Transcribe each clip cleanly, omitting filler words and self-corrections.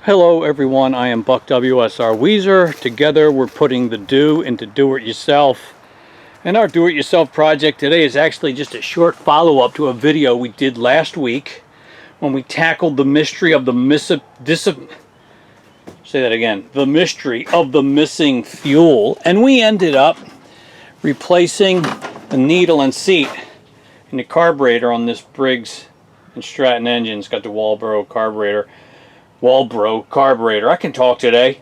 Hello everyone, I am Buckwsr. Together we're putting the do into do-it-yourself. And our do-it-yourself project today is actually just a short follow-up to a video we did last week when we tackled the mystery of the the mystery of the missing fuel. And we ended up replacing the needle and seat in the carburetor on this Briggs and Stratton engine. It's got the Walbro carburetor. I can talk today.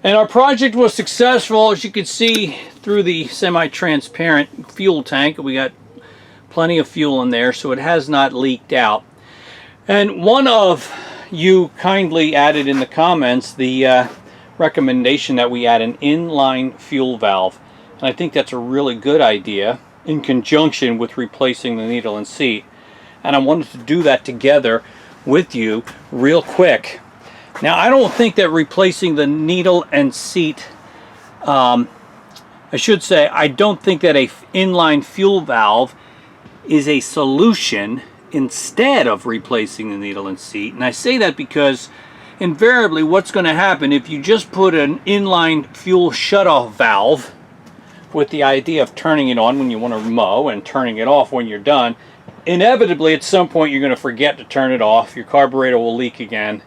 And our project was successful, as you can see through the semi-transparent fuel tank. We got plenty of fuel in there, so it has not leaked out. And one of you kindly added in the comments the recommendation that we add an inline fuel valve. And I think that's a really good idea in conjunction with replacing the needle and seat. And I wanted to do that together with you real quick. Now, I don't think that replacing the needle and seat, I don't think that a inline fuel valve is a solution instead of replacing the needle and seat. And I say that because invariably what's going to happen if you just put an inline fuel shutoff valve with the idea of turning it on when you want to mow and turning it off when you're done, inevitably at some point you're going to forget to turn it off. Your carburetor will leak again,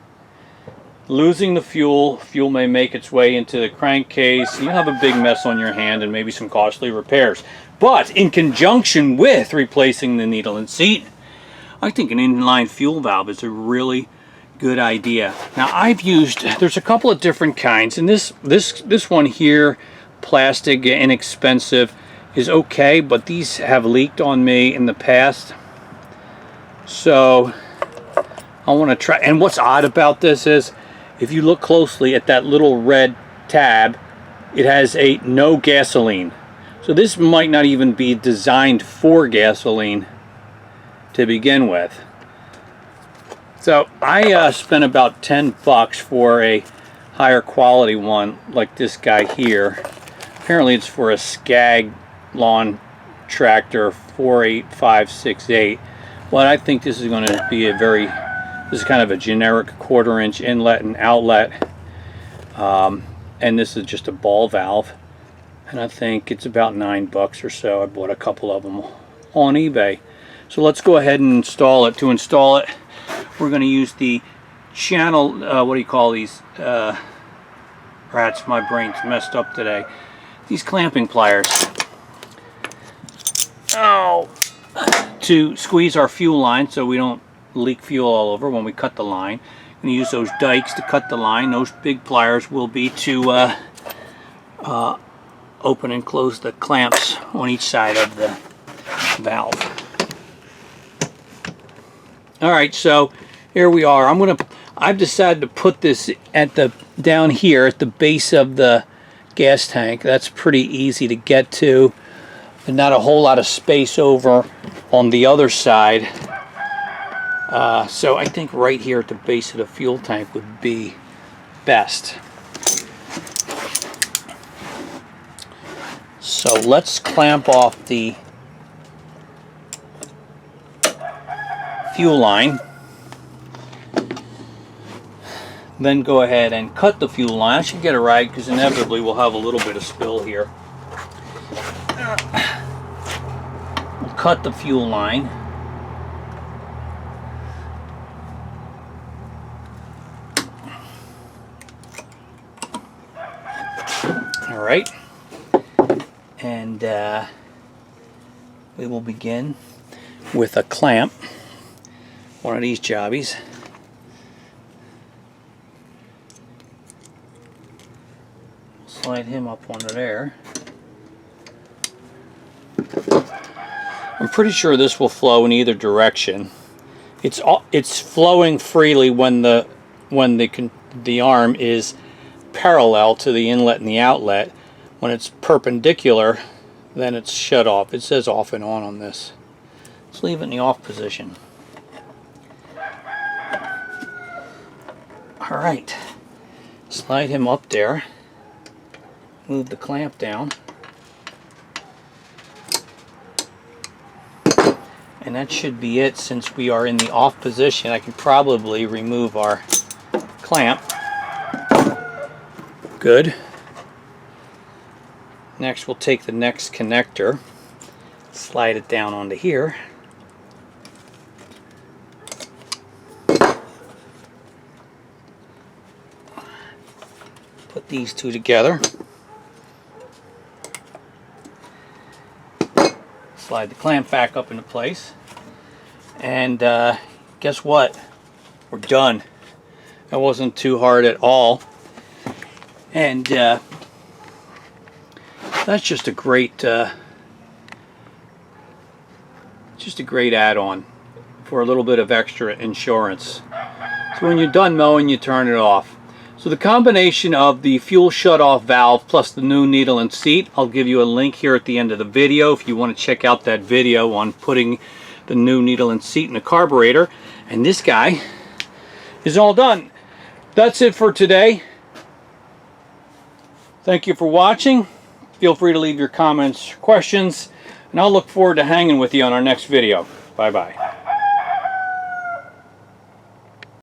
losing the fuel may make its way into the crankcase. You'll have a big mess on your hand and maybe some costly repairs. But in conjunction with replacing the needle and seat, I think an inline fuel valve is a really good idea. Now, there's a couple of different kinds, and this one here, plastic, inexpensive, is okay, but these have leaked on me in the past. So I want to try. And what's odd about this is, if you look closely at that little red tab, it has a no gasoline. So this might not even be designed for gasoline to begin with. So I spent about 10 bucks for a higher quality one like this guy here. Apparently it's for a Skag lawn tractor 48568. Well, I think this is going to be this is kind of a generic 1/4 inch inlet and outlet, and this is just a ball valve, and I think it's about 9 bucks or so. I bought a couple of them on eBay. So let's go ahead and install it. To install it, we're going to use the channel, what do you call these? Rats, my brain's messed up today. These clamping pliers. Oh, to squeeze our fuel line so we don't leak fuel all over when we cut the line. I'm going to use those dikes to cut the line. Those big pliers will be to open and close the clamps on each side of the valve. Alright, so here we are. I've decided to put this down here at the base of the gas tank. That's pretty easy to get to, and not a whole lot of space over on the other side. So I think right here at the base of the fuel tank would be best. So let's clamp off the fuel line. Then go ahead and cut the fuel line. I should get it right because inevitably we'll have a little bit of spill here. We'll cut the fuel line. Alright, and we will begin with a clamp, one of these jobbies. Slide him up onto there. I'm pretty sure this will flow in either direction. It's flowing freely when the arm is parallel to the inlet and the outlet. When it's perpendicular, then it's shut off. It says off and on this. Let's leave it in the off position. Alright, slide him up there, move the clamp down, and that should be it. Since we are in the off position, I can probably remove our clamp. Good. Next we'll take the next connector, slide it down onto here. Put these two together. Slide the clamp back up into place. And guess what? We're done. That wasn't too hard at all. And that's just a great add-on for a little bit of extra insurance. So when you're done mowing, you turn it off. So the combination of the fuel shutoff valve plus the new needle and seat, I'll give you a link here at the end of the video if you want to check out that video on putting the new needle and seat in the carburetor. And this guy is all done. That's it for today. Thank you for watching. Feel free to leave your comments, questions, and I'll look forward to hanging with you on our next video. Bye-bye.